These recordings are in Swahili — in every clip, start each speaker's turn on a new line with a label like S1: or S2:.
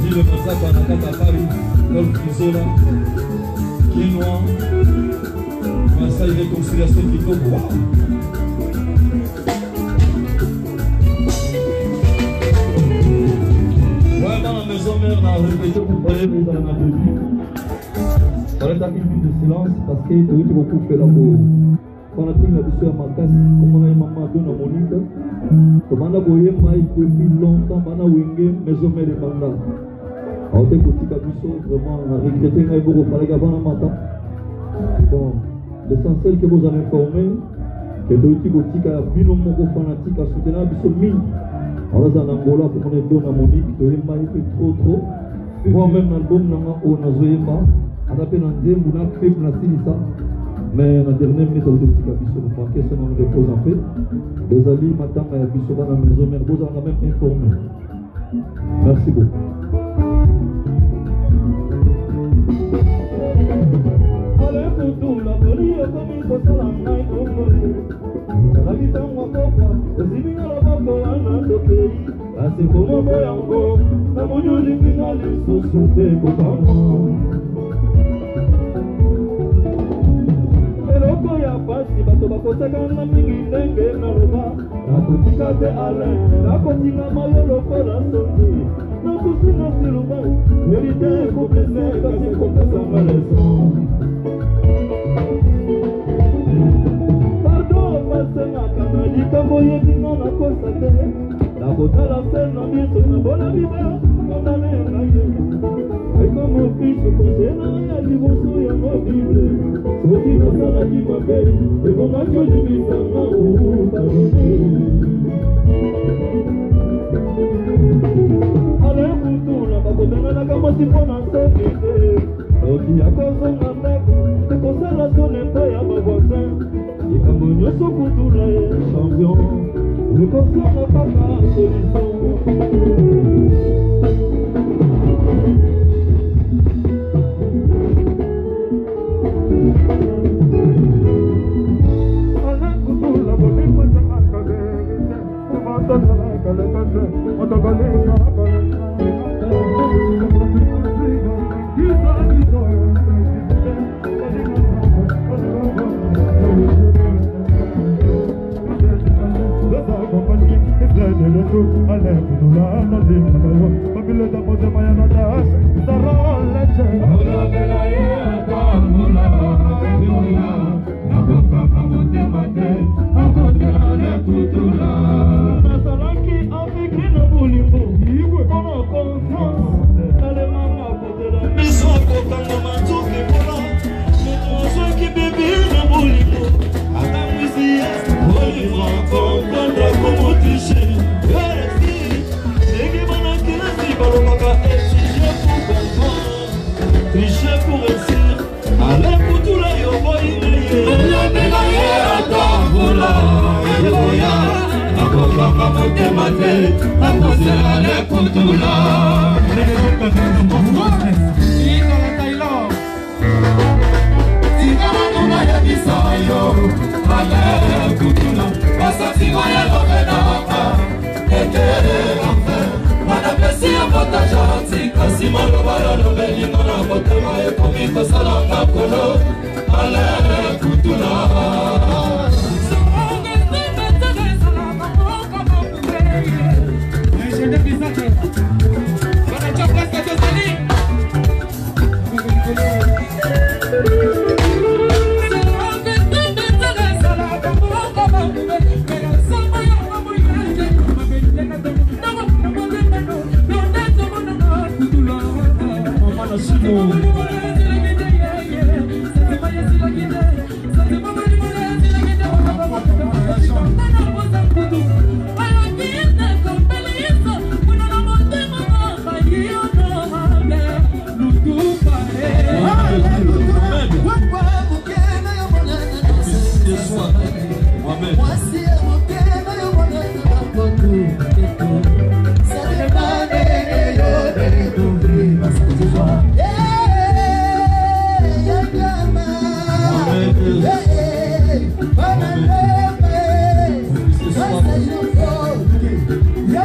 S1: Dis le massacre à Paris, comme Frisola, Quinoa, Massai Réconciliation du Congo. Ouais, dans la maison mère, on a répété pour parler dans la vie. On est dans une minute de silence parce que tu as beaucoup fait la peau. Quand on a dit la mission à Makas, comme on a eu maman donne à Monique, comme on a voyé Mike depuis longtemps, on a wingé maison mère de Manda. On a été petit cabisso, vraiment, on a regretté qu'il y ait beaucoup de faire avant le matin. Bon, l'essentiel que vous avez informé, que tu as été petit cabisso, fanatique à soutenir la mission mine. On est en Angola pour qu'on ait donné à Monique, tu as eu Mike trop. Moi-même, l'album, on a joué pas. On a fait un deuxième, on a fait un silisa. Mais la dernière minute, on a dit que nous manquons ce nom de repos en fait. Les alliés, maintenant, ils sont dans la maison, mais vous en avez même informé. Merci beaucoup.
S2: eloko ya pasi bato bakosakana mingi ndenge naloba nakotika te alain nakotingama yo lokola sonzi nakosinga siluba verite ekoblese kasi kopesanga leson pardon basengaka na likambo yebinga nakosa te nakotala se na biso na bona biba kondane na ye ekomo kristo kosena ya liboso yango bible soki nasalaki mabe ekomaki ozibisanga pardone alain kutula bakobenganaka mwasi mpo na nsoki te soki akozonga ndako ekosala sone mpe ya bavoisin likambo nyonso kutula ye champion ekosala kaka solution
S3: Y'a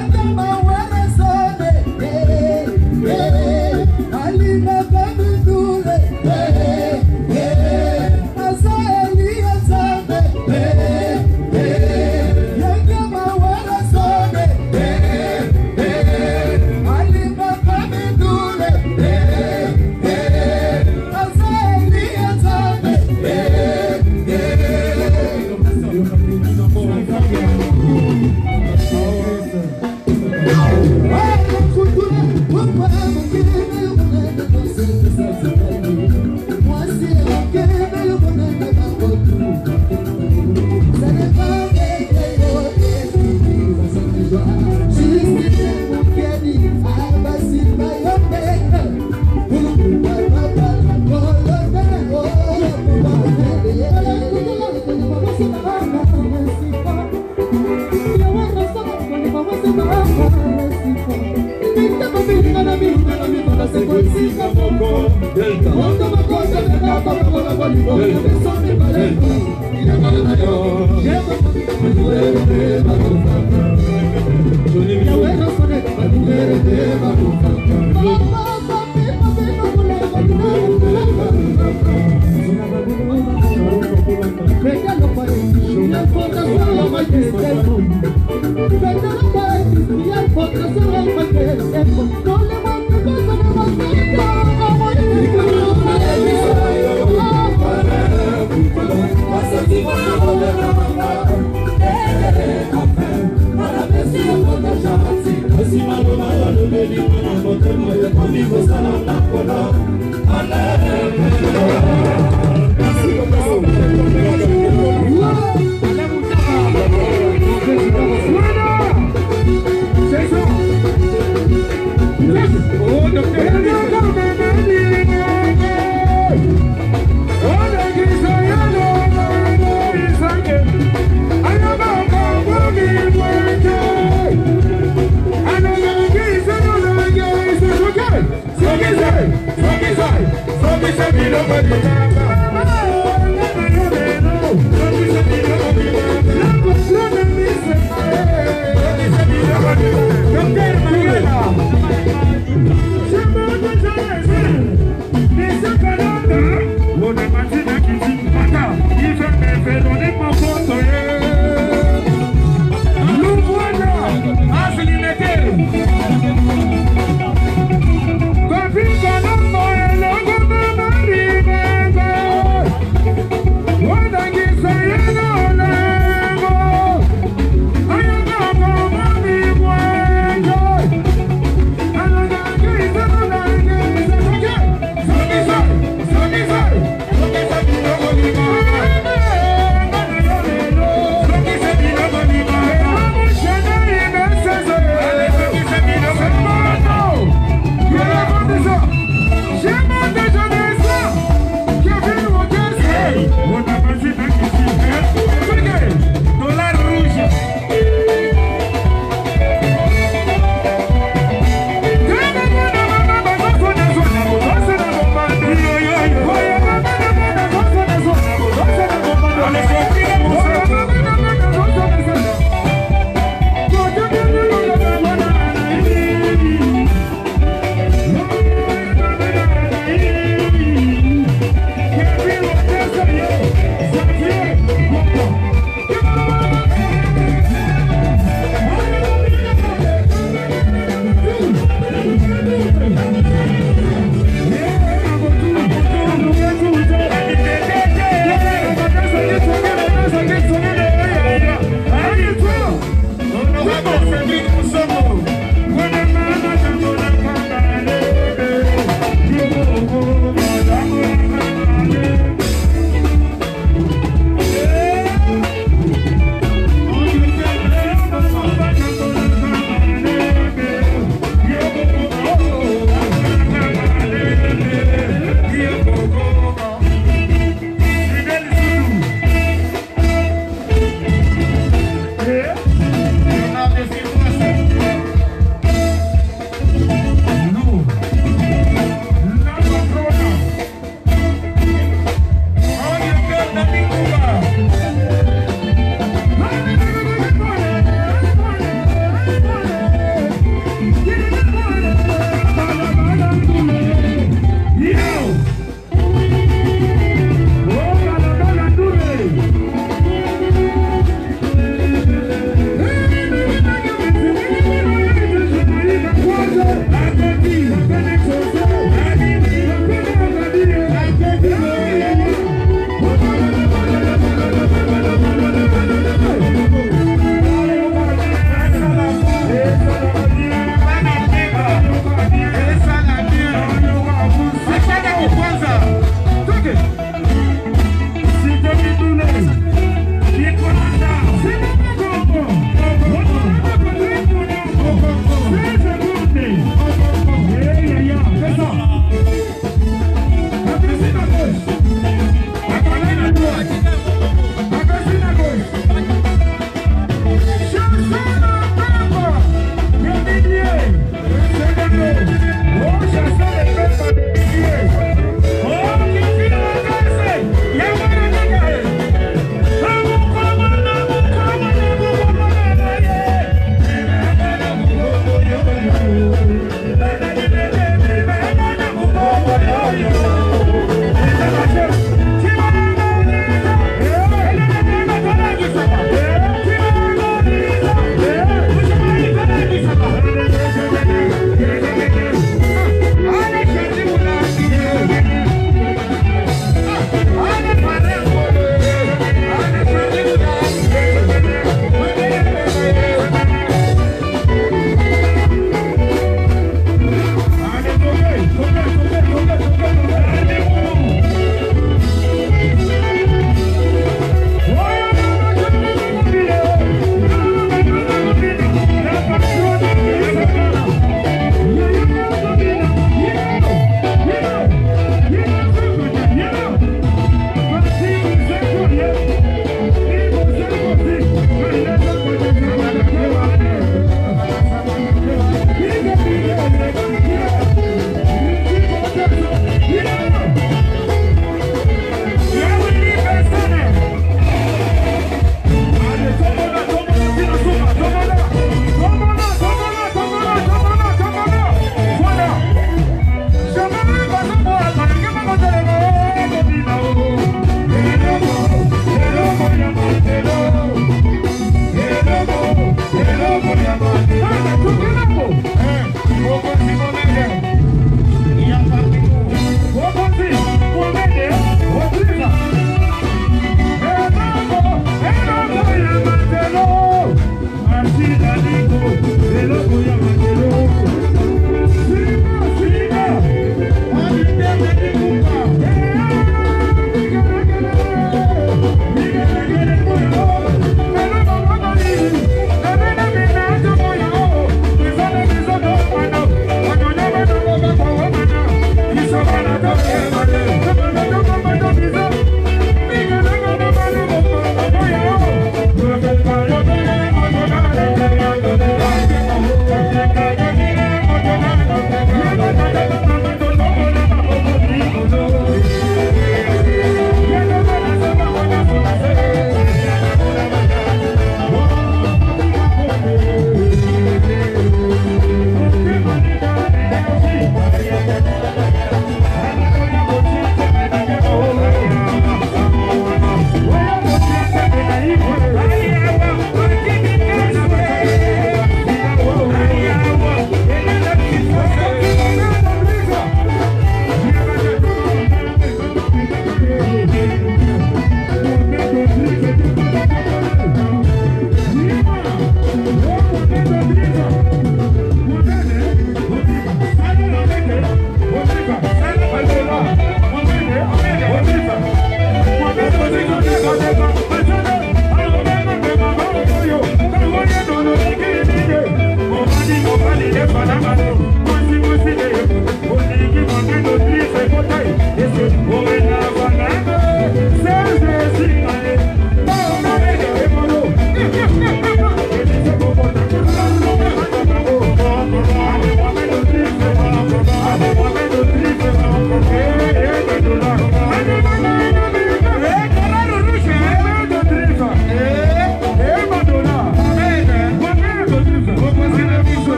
S2: Doctor Mariela.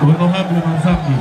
S2: Honorable Manzambi,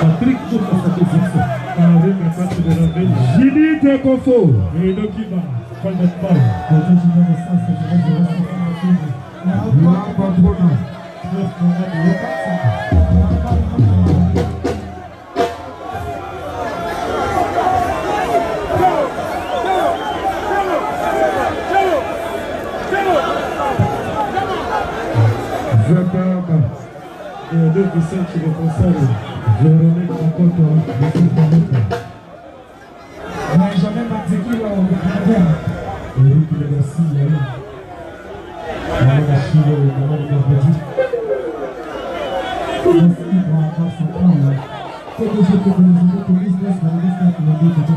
S3: Patrick Kofo satisfaction. Avec la patte de la veille.
S2: Judith Kofo.
S3: Et Dokiba. Falmet Ball. Et deux qui sont chez les conseils, Véronique Makoto, Benjamin Matzekila, Eric Legassi, Maman Chilo, Maman Garbadi.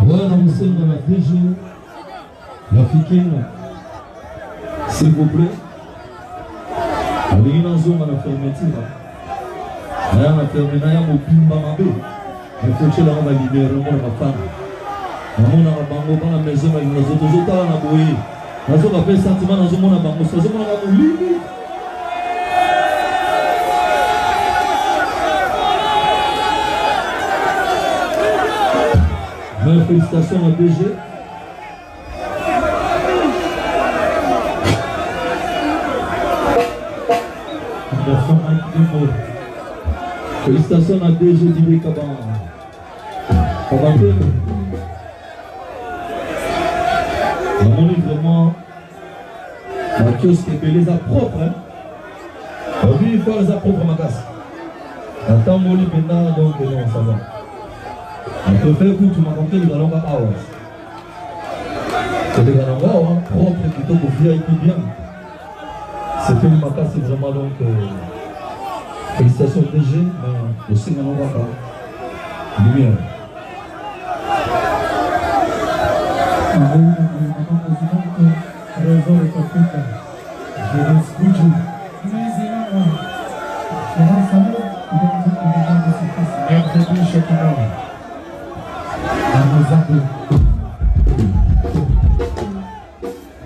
S1: Voilà, nous sommes dans la DG, l'Africaine, s'il vous plaît. Allez, nous sommes à la fermeture. Naya na termina mopimba mabe. Il faut que la rama libère mon femme. Namona bango bana maison ba nazo tozotala na boye. Nazo ba pe sentiment nazo mona bango, nazo mona ba molimi. Mais félicitations à DG. Félicitations à DG Dibé Kaban. On est vraiment la kiosque est les propre. Oui, il faut les propre ma casse. Attends, mon lit maintenant, donc non, ça va. On peut faire coup, tu m'as compris, les galons à hours. C'est des galons propres plutôt pour VIP bien. C'est fait ma casse, c'est vraiment donc. Félicitations DG, mais aussi maintenant on va pas. Lumière.
S3: Raison de Afrique. Je vais escuter.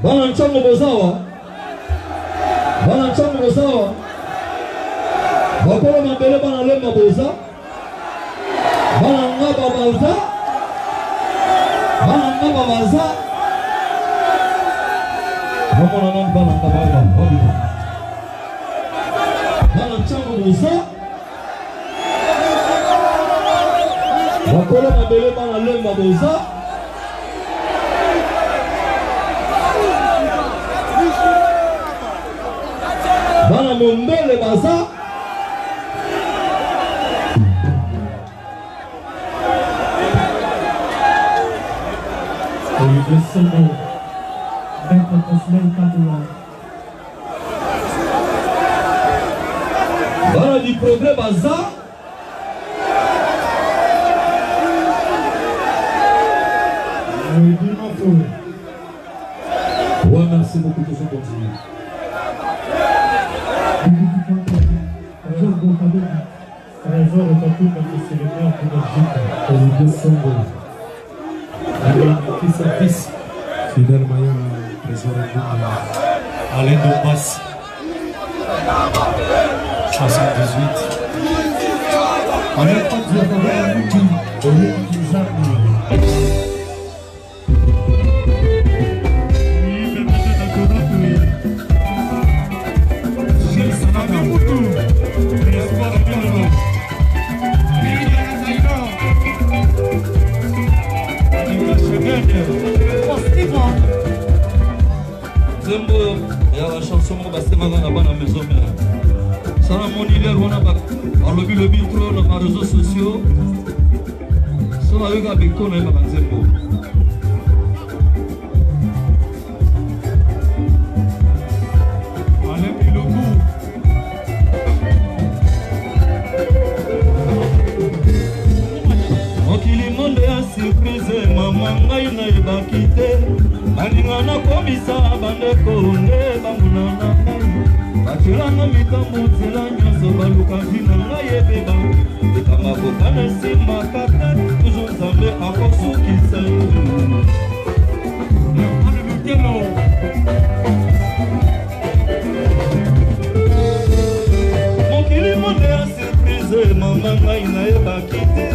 S1: Bana nchango bozawa. Bana nchango bozawa. Bakolo mabele bana lemba boza. Bana ngaba boza. Bana ngaba boza. Bakolo namba bana ngaba boza. Bana nchango boza. Bakolo mabele bana lemba boza. Bana mondele baza.
S3: Le solo. Maître Cosley Kadoula.
S1: Voilà du progrès bazar. Ouais, merci beaucoup pour ce continu.
S3: Trésor est un peu comme c'est le meilleur pour le deux solo. Fils. Fidèle Maya, Trésor est Alain Dombas. 78. On est pas de la qui
S1: Zembo ya la chanson mo basemanga na bana maison mère. Ça na moni l'air wana ba alobi le bitro na réseaux sociaux. Ça na yoga beko na ba Zembo. Ale bilogu. Mokili monde ya surprise mama ngai na ebakite. Baninga na komisa bandeko nde bamuna na ngai bakelanga mikambo nzela nyonso baluka vina ngai ebeba ekama kokana nsima kaka tuzo nzambe akosukisa mokili monde ya surprise mama ngai nayebaki te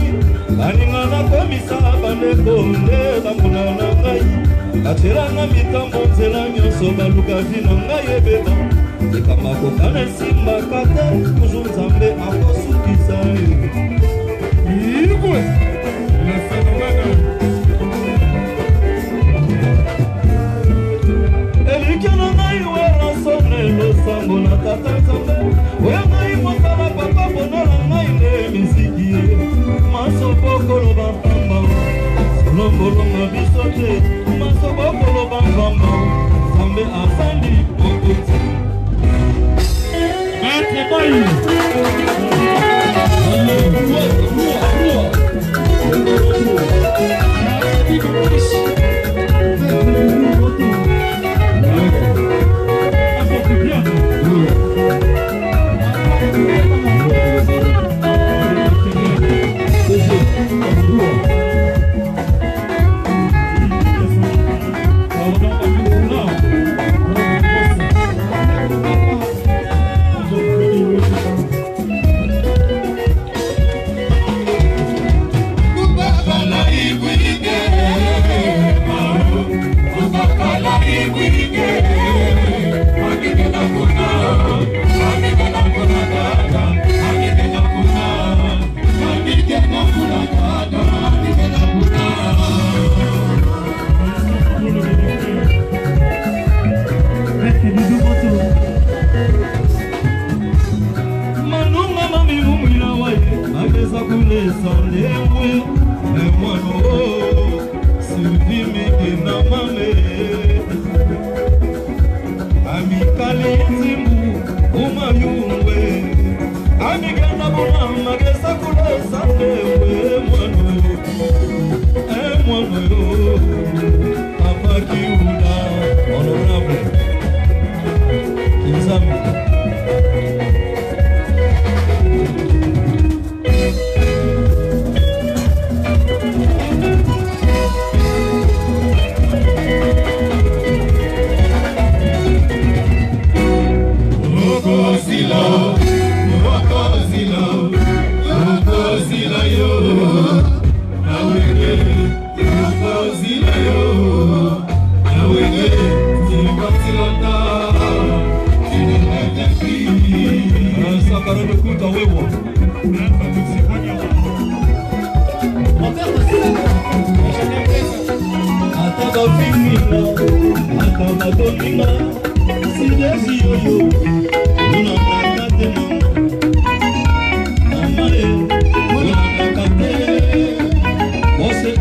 S1: baninga na komisa bandeko nde bamuna na ngai bateranga mikambo nzela nyonso baluka vino ngai ebeba ekama kokana nsimba kata tuzu nzambe akosukisa
S3: Igwe le phénomène
S1: elikya na ngai wera sone losango na tata nzambe oya ngai mosala papa bonala ngai nde misiki ye masobokolo bapamba solongolonga biso te masobokolo bambamba nzambe asandi okoti
S3: Maître Bayi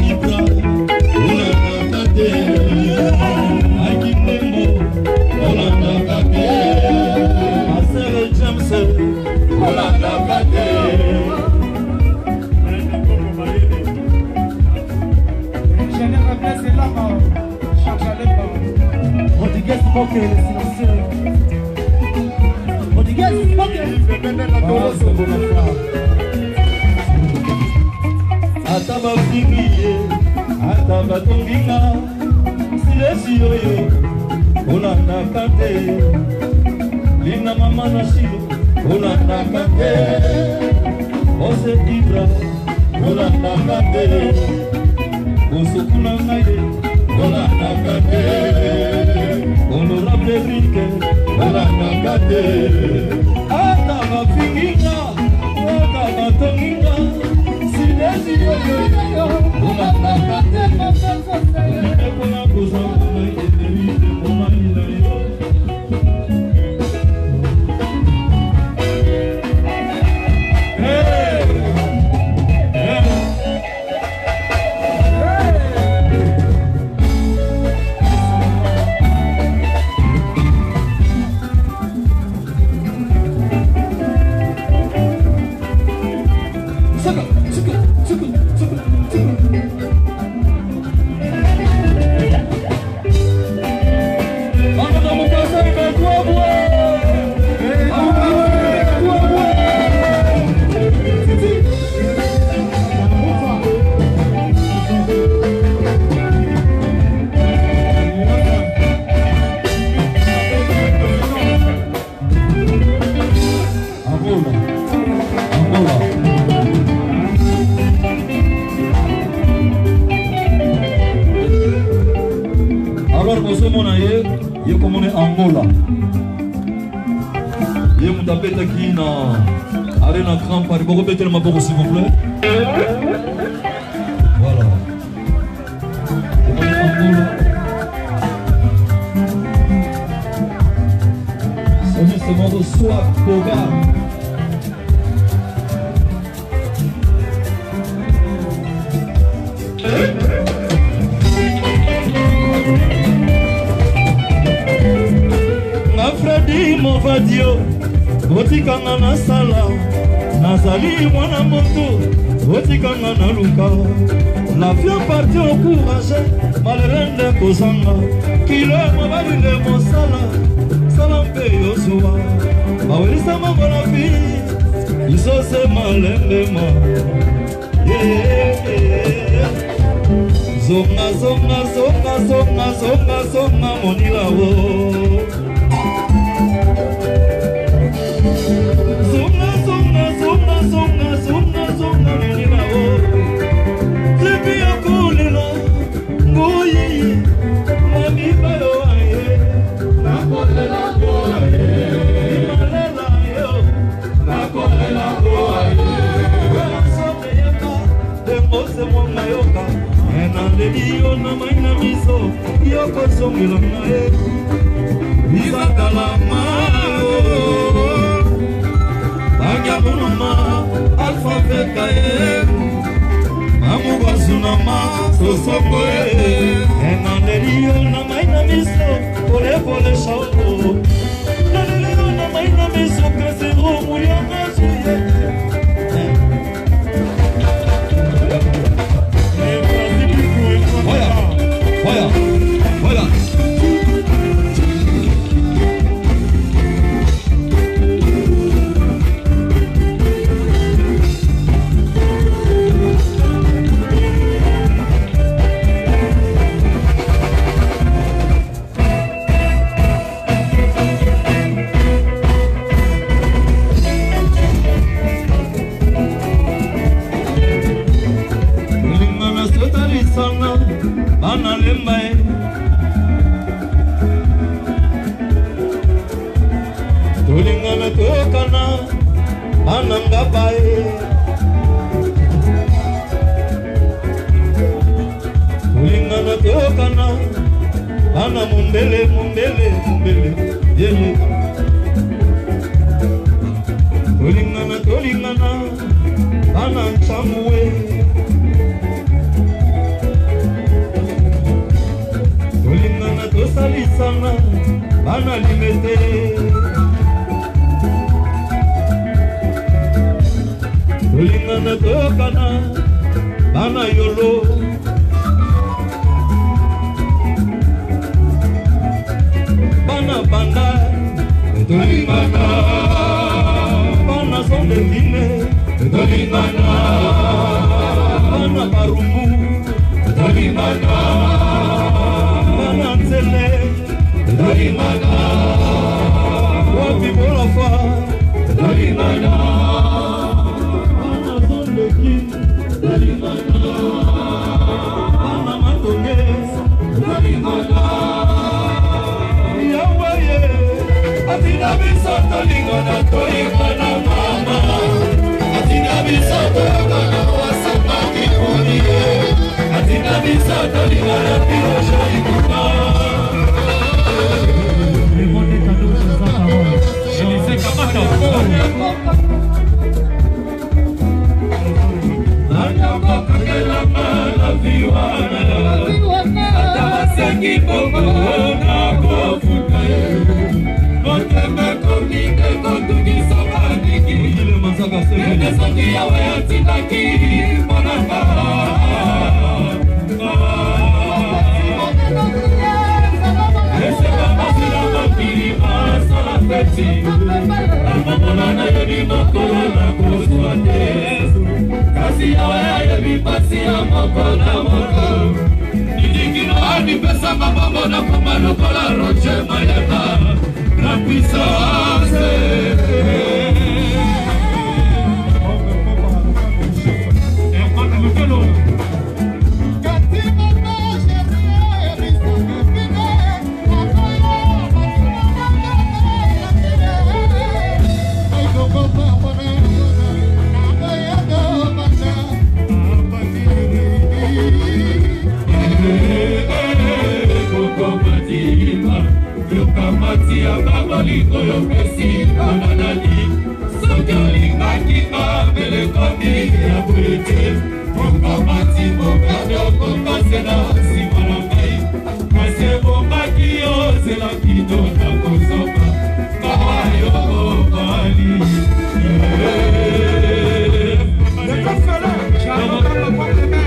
S1: Ibra, una
S3: Ok, les silencieux. On dit yes, ok.
S2: Ata bafingi ye, ata batonginga, silesi yoyo, olandaka te. Lina mama na shilo, olandaka te. Ose Ibra, olandaka te. Osokuna ngaye, olandaka te. Honorable Rike, olandaka te. Ata bafinginga, ata batonginga, silesi yoyo, olandaka te. Ekona kozanga na eterite, omanila yo. Angola. Ye mutapeta qui na arena grand par beaucoup better ma beaucoup s'il vous plaît. Voilà. Angola. C'est mon soir Boga. Freddy Movadio, Otikanga na sala, Nazali mwana moto, Otikanga na luka. La vie partie au courage, malrende kozanga, Kilo mabali le mosala, Salampe yosua, Bawelisa mabala fi, Iso se malembema. Zonga zonga zonga zonga zonga zonga monila wo. Zonga zonga zonga zonga zonga zonga monila wo. Lebi akolela ngoyi mami bayo aye. Nakolela go aye. Malela yo. Nakolela go aye. Sote yaka dembose mwanga yoka. Enandeliyo na maina miso yoko songila nae. Iza kalama Bagya bunama alfa fekaye Mamu basunama sosoko Enandeliyo na maina miso pole pole shauko Enandeliyo na maina miso kasero muyanga suye. Voilà, voilà. Tulingana tokana ananga bae. Tulingana tokana ana mumbele mumbele mumbele yeye. Tulingana tulingana ana chamwe. Tulingana tosalisana ana limete. Tulingana tokana bana yolo. tolingana bana sondekine tolingana bana barumbu tolingana bana nzele tolingana wapi bolafa tolingana bana sondekine tolingana bana matonge tolingana yawaye atina biso tolingana tolingana mama atina biso tolingana wasamba kikunie atina biso tolingana pirosha ikuna
S3: Demandez cadeau sur sa parole.
S2: Élysée Kamata Nanyoko kakelama na viwana ata wasengi bongo na kofuta Motema komike kotugisa bandiki Nene songi yawe atindaki monamba Eseka masila mokiri masala feti Amamona na yoni mokolo na kuswate Kasi yawe ayebi pasi ya moko na moko Nidikino adipesa mabambo na koma lokola roche mayema La puissance Yokamati ya babaliko yopesi konanani Soki olingaki babele kondi ya bwete Yokamati bokade okokasela nsima na ngai Kasi ebomaki ozela kito na kosoba Kawa yo obali Lekofele, chamokanga kwa keme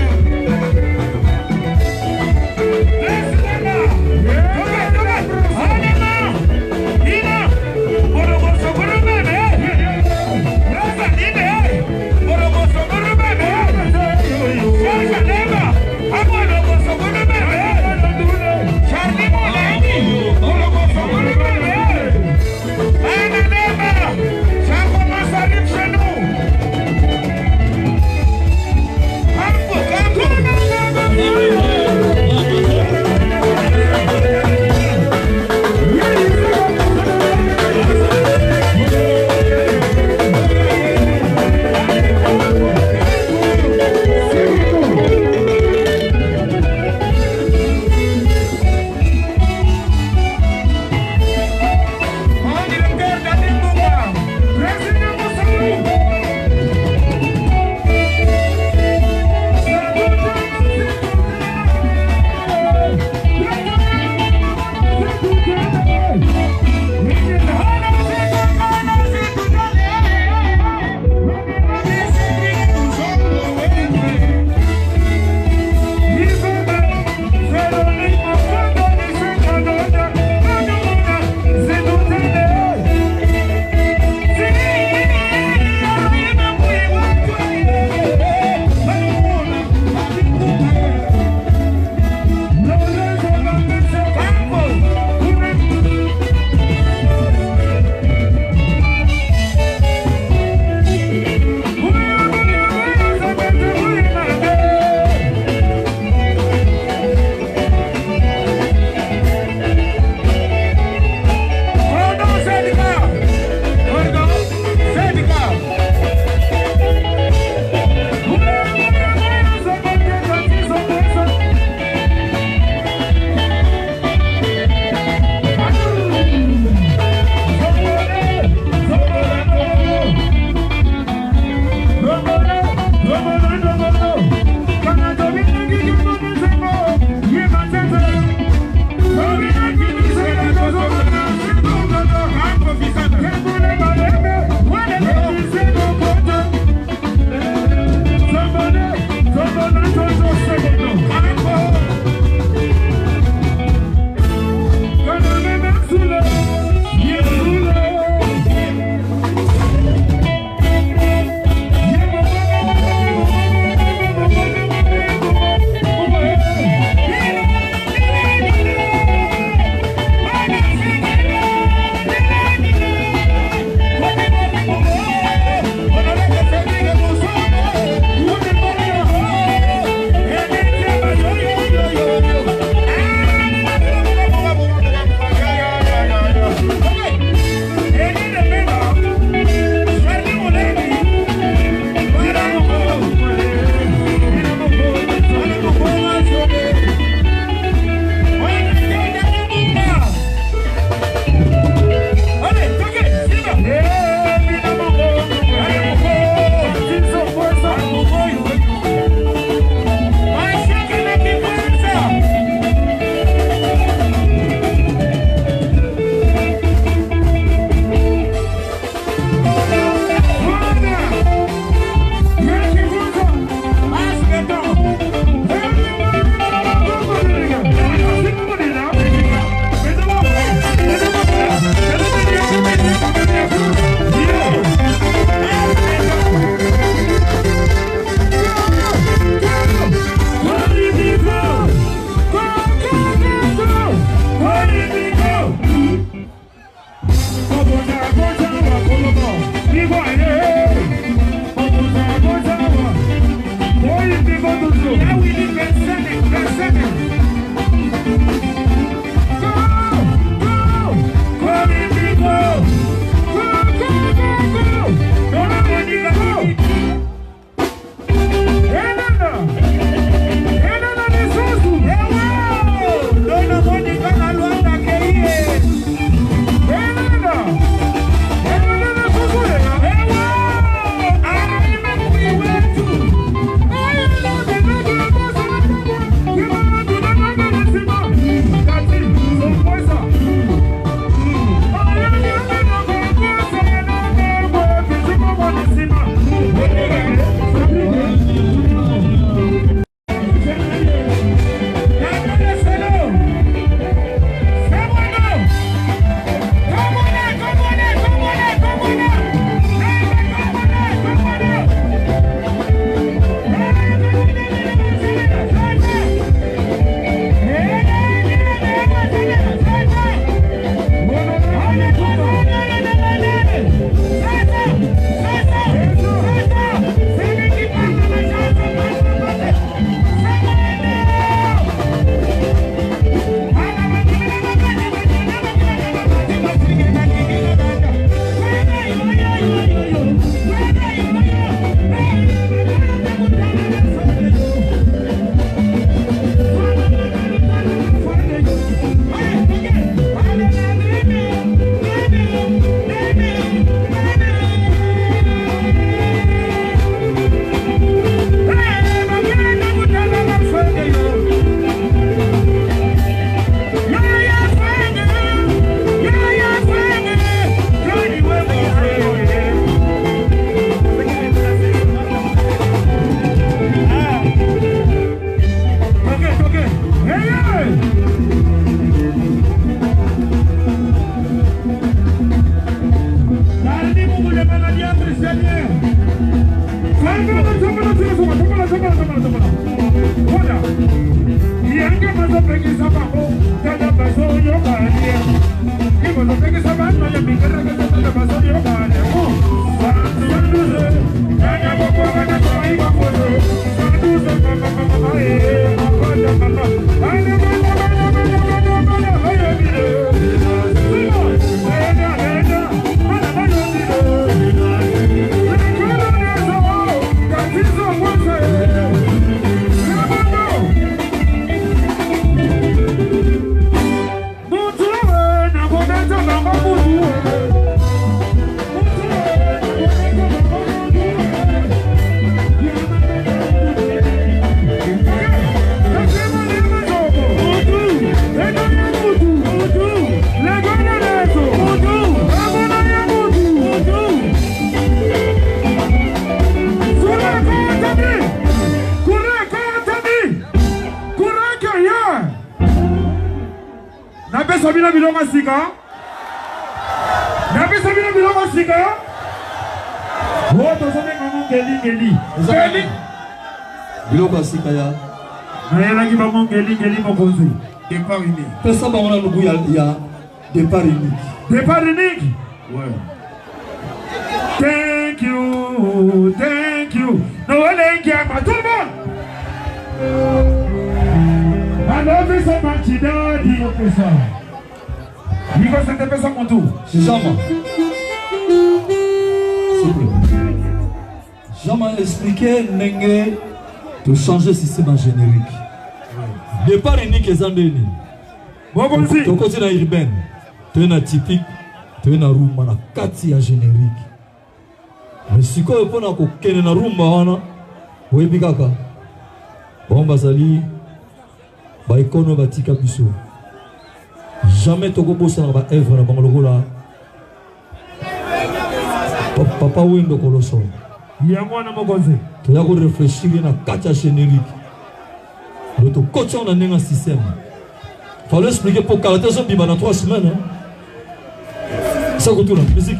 S2: Sabina bilonga sika. Nabe Sabina bilonga sika. Woto sobe ngamo ngeli. Ngeli.
S1: Bilonga sika ya.
S2: Ayela ki bamo ngeli mokonzi. Départ unique.
S1: Pesa ba on a lubu ya départ unique.
S2: Départ unique. Ouais. Thank you. No one ain't tout le monde. I love you so much, Daddy. Il va se taper ça mon tour.
S1: Jamais. Jamais expliqué Nengue de changer le système générique. Départ unique et Zandeni.
S2: Bon, bon, si.
S1: Tu côté dans urbaine, tu es dans typique, tu es dans rumba, na 4 ya générique. Mais si tu es dans rumba, tu es bikaka. Bon, bazali, ba ikono batika biso. Jamais tu ne sais pas œuvre na bango là. Papa wendo koloso.
S2: Ya mwana mokonzi.
S1: Tu as réfléchir na 4 ya générique. Le to coach on a un système. Fallait expliquer pour caractère ça bima dans 3 semaines. Ça go tout là, musique.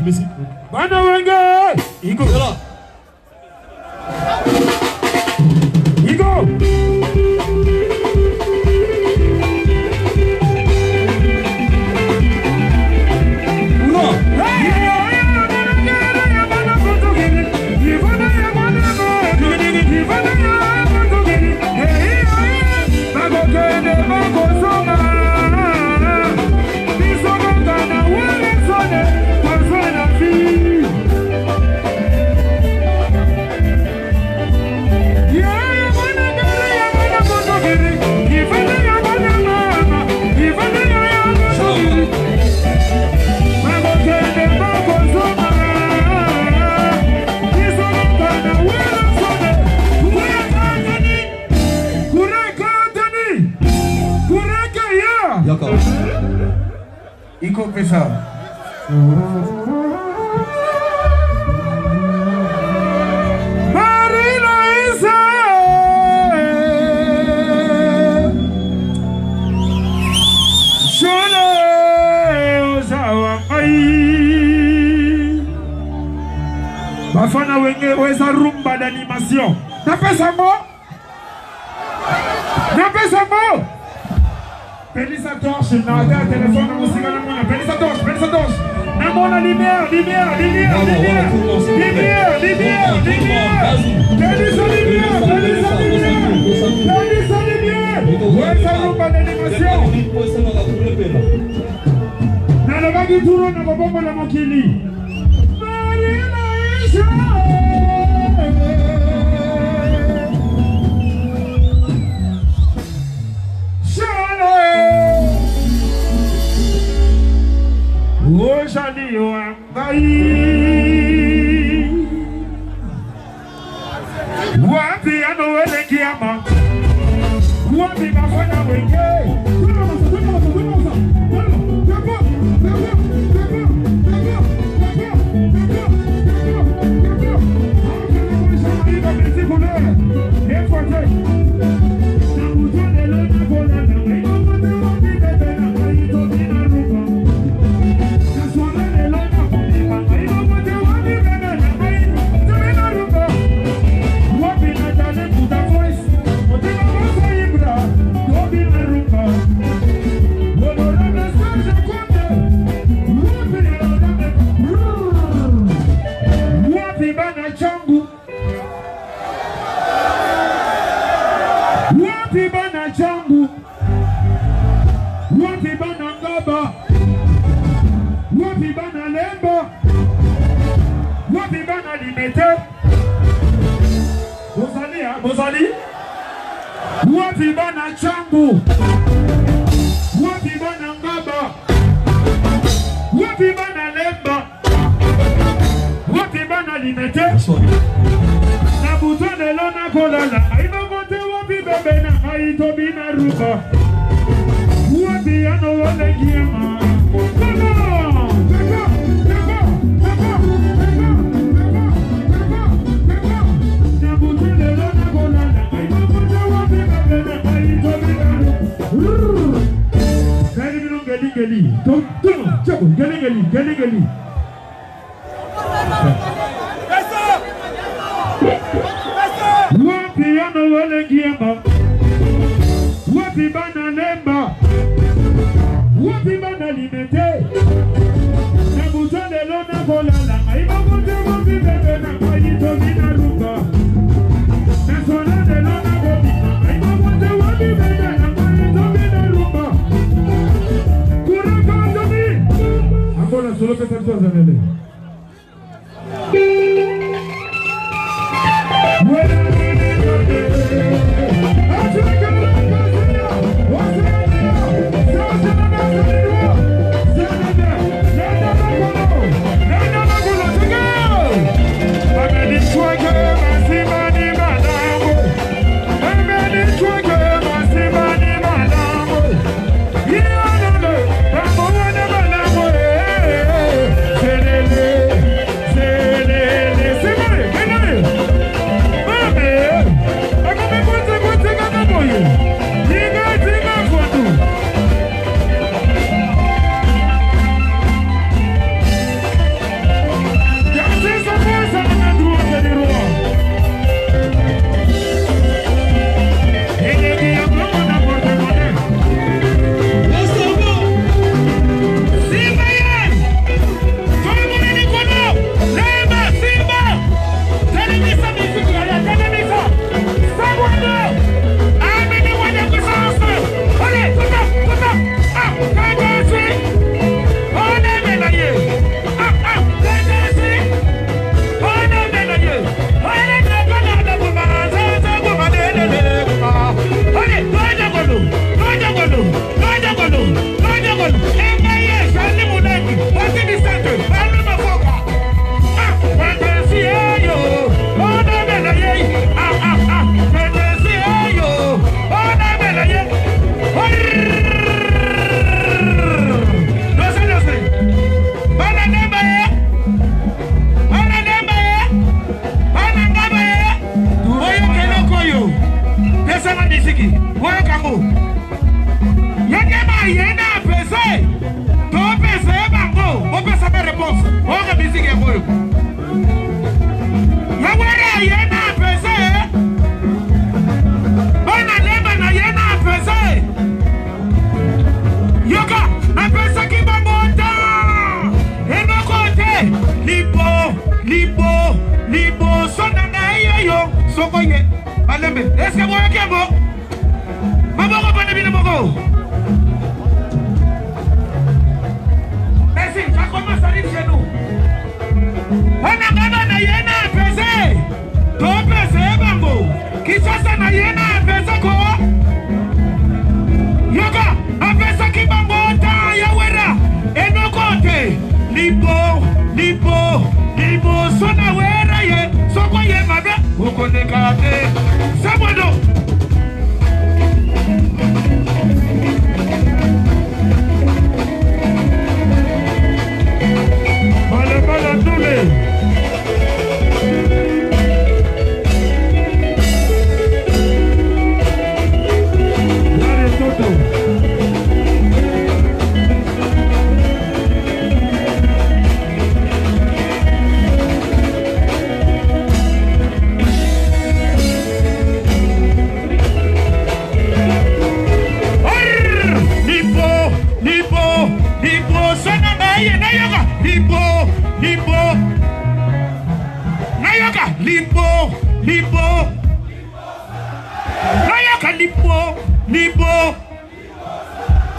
S2: Bana wenge. Igo
S1: là.
S2: Igo. Iko pesa. Marina Isa. Shole ozawa mai. Bafana wenge weza rumba d'animation. Na pesa mo. Pelisa torche, na téléphone, na musique na mona. Pelisa torche. Na mona lumière. Pelisa lumière. Weza rumba d'animation. Na le bagi touro na babombo na mokili. Marina Isha. Ojali wangai wapi anowele kiama wapi mafanya wenge Wapi bana changu, wapi bana ngaba, wapi bana lemba, wapi bana limete. Bozali, wapi bana changu, wapi bana ngaba, wapi bana lemba, wapi bana limete. Na butone lona kolala, aibagote wapi bebe na aitobi na ruba. Wapi ano wale giema. Na butone lona kolala, aibagote wapi bebe na aitobi na ruba. Geli mino geli. Tono, chako, geli. Wapi ano wale giema. Wapi bana lemba, wapi bana limete. Na butone lona kolala, aibagote wapi bebe na aitobi na ruba. Na solane lona kolala, aibagote wapi bebe na aitobi na ruba. Kuraka andomi. Angola solo pesa mtoza nele. Libo, sona na yo, sokoye, balembe, eske mo yakebo, maboko bane bina moko. Merci, ça commence à arriver chez nous. On a gaba na yena pese, to pese bango, kisasa na yena pese ko. Yoga, apesa ki bango ta yawera, enokote, libo, sona wera ye, sokoye mabe, ukonekate, sabodo. Bala dule.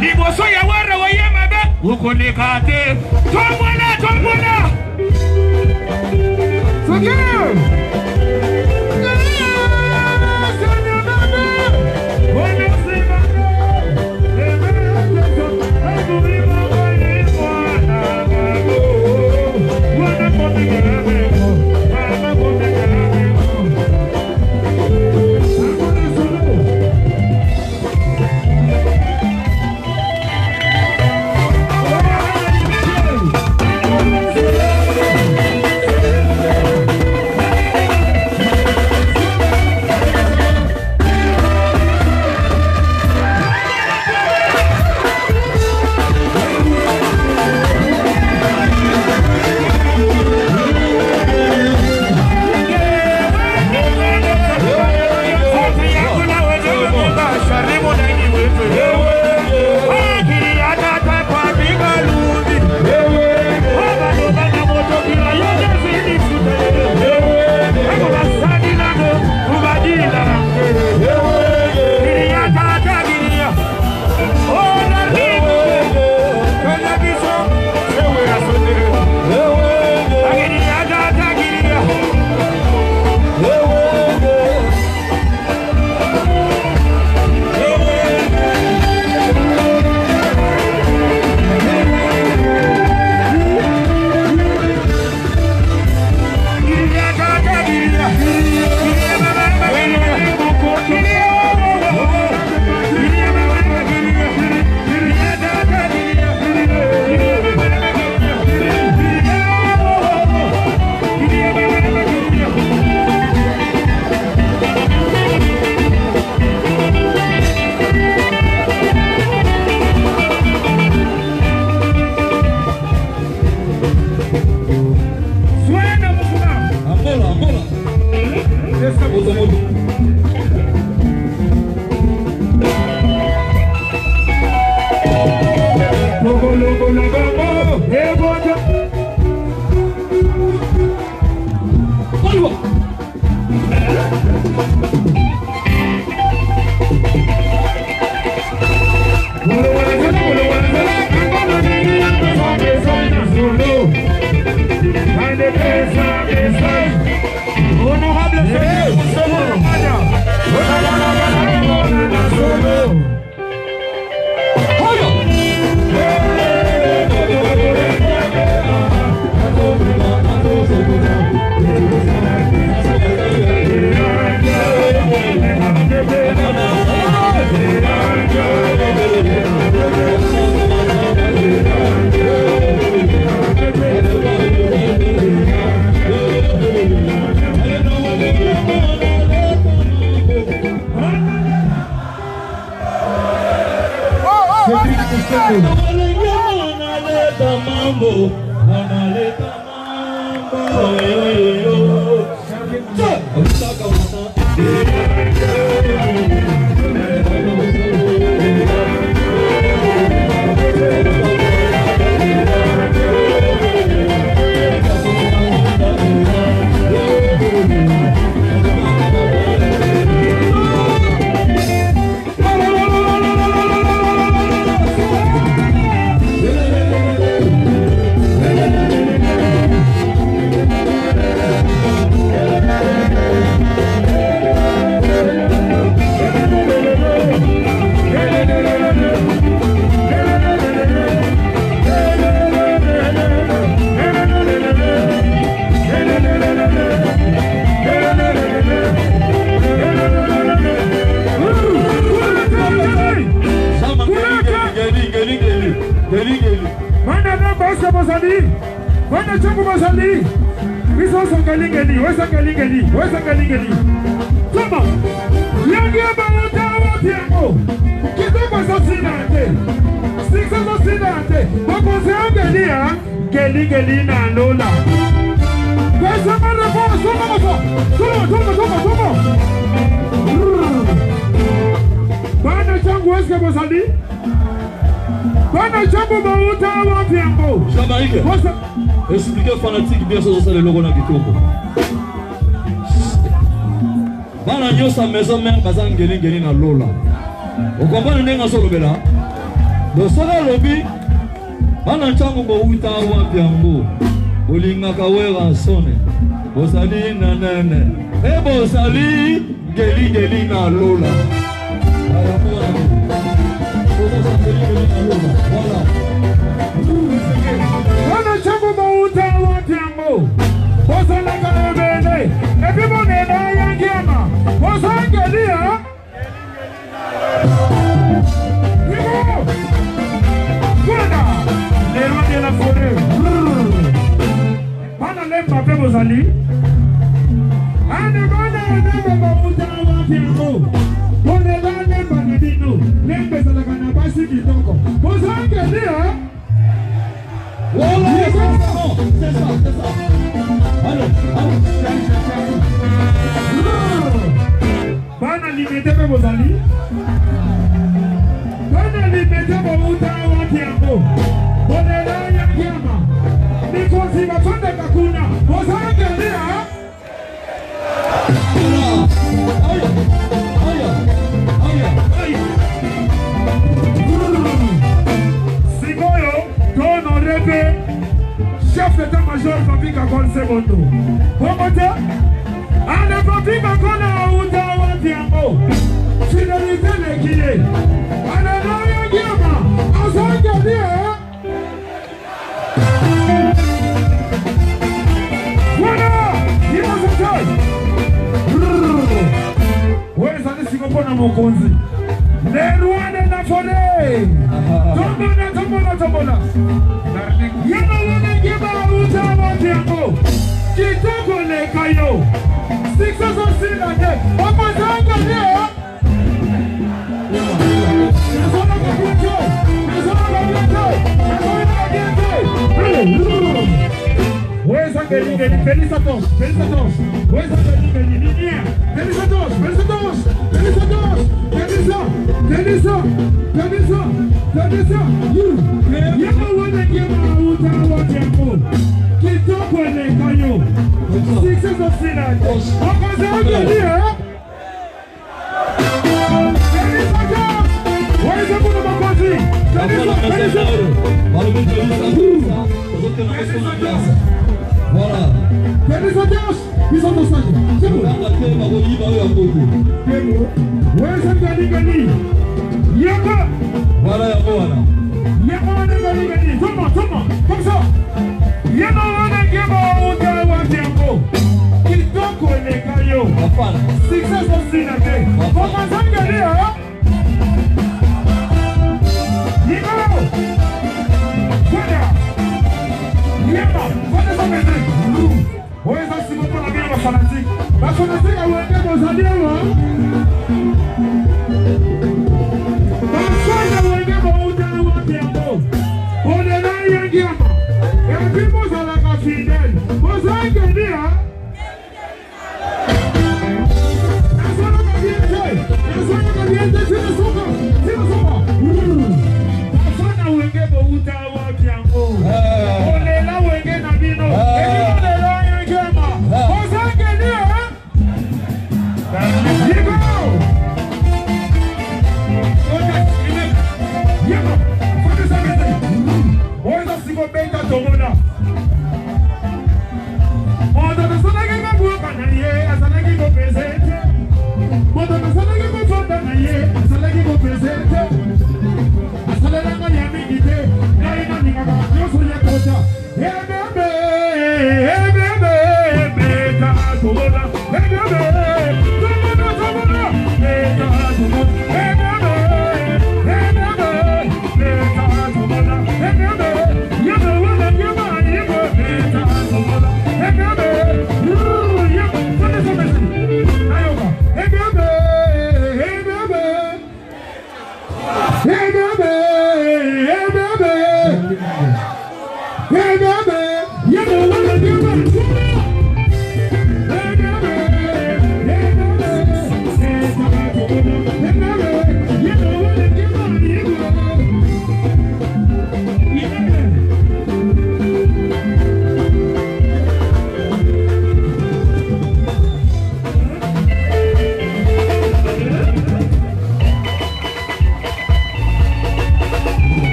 S2: Libo so ya wara wa yemabe ukonikate tombola
S1: Expliquez fanatique bien sûr ça le logo na kitoko. Bana nyosa maison mère bazangeli ngeli na lola. Vous comprenez ndenge solobela? Le sola lobby bana nchango bo uta wa piambo. Bolinga kawera sone. Bosali nanene. E bosali geli na lola. Voilà.
S3: Bana nchango bo uta wa piambo. Bosala kalebele. E puis mon ena yangiama. Bosangelia. Les la forêt. Bana lemba pe bozali. Ane bana lemba uta wa piambo. Bone la lemba na dino. Lembe sala kana basi kitoko. Bosangelia.
S1: Voilà, c'est ça. Allez.
S3: Bana limite pe bozali. Bana limite bo uta wa piambo. Bonela ya kiama. Nikosi mafanda kakuna. Bosangelia. Sigoyo, ton honorable chef d'état-major Papi Kakol Semondo. Comment ça? Allez, Papi Kakol a outa wa piambo. Fidélité l'équilibre. Allez, là, ya kiama. Bosangelia. Voilà! Il va se faire! Oui, ça dit si on prend mon conzi. Les rois de la forêt! Tombola! Yama Giba Uta Watiamo! Kitoko le Kayo! 6 aussi la tête! On peut s'engager! Félicitations.
S1: Voilà.
S3: Félicitations. Ils sont au stade. C'est bon.
S1: Voilà,
S3: comme ça.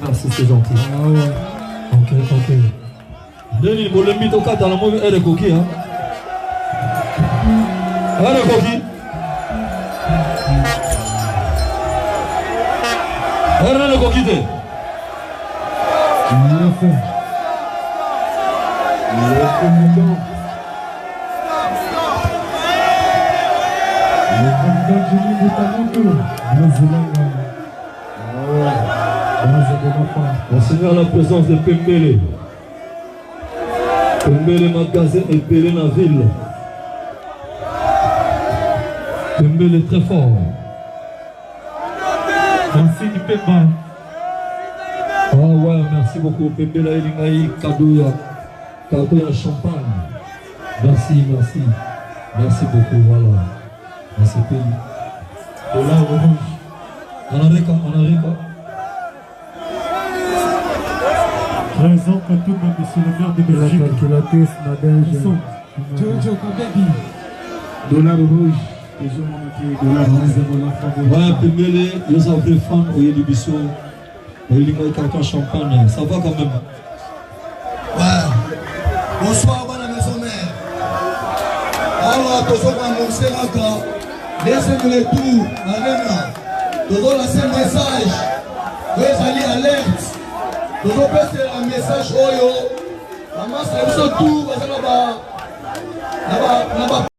S1: Merci, c'est gentil.
S3: Ah ouais.
S1: Ok. Denis, vous l'avez mis au cas dans la mauvaise air de coquille, hein? Air de coquille. Air de coquille. On signale la présence de Pembele. Pembele magasin et Pembele dans la ville. Pembele très fort.
S3: Merci du Pemba.
S1: Ah ouais, merci beaucoup. Pembele il y a cadeau à champagne. Merci. Merci beaucoup, voilà. Dans ce pays.
S3: De là, rouge.
S1: On a récord.
S3: Présent que tout le monde, monsieur le maire de Belgique.
S2: La calculatrice, madame.
S3: Jojo Kabebi. Dollar rouge. Toujours mon équipe. Dollar rouge.
S1: Ouais, Pembele, ils ont pris fan au Yélibiso. Il y a carton champagne. Ça va quand même.
S4: Ouais. Bonsoir, à la maison mère. Alors, tous on va annoncer encore. Laissez-nous les tours. Nous allons lancer un message. Vous allez alerte. Nous allons passer un message. Oyo. Maman, c'est le tour. Là-bas.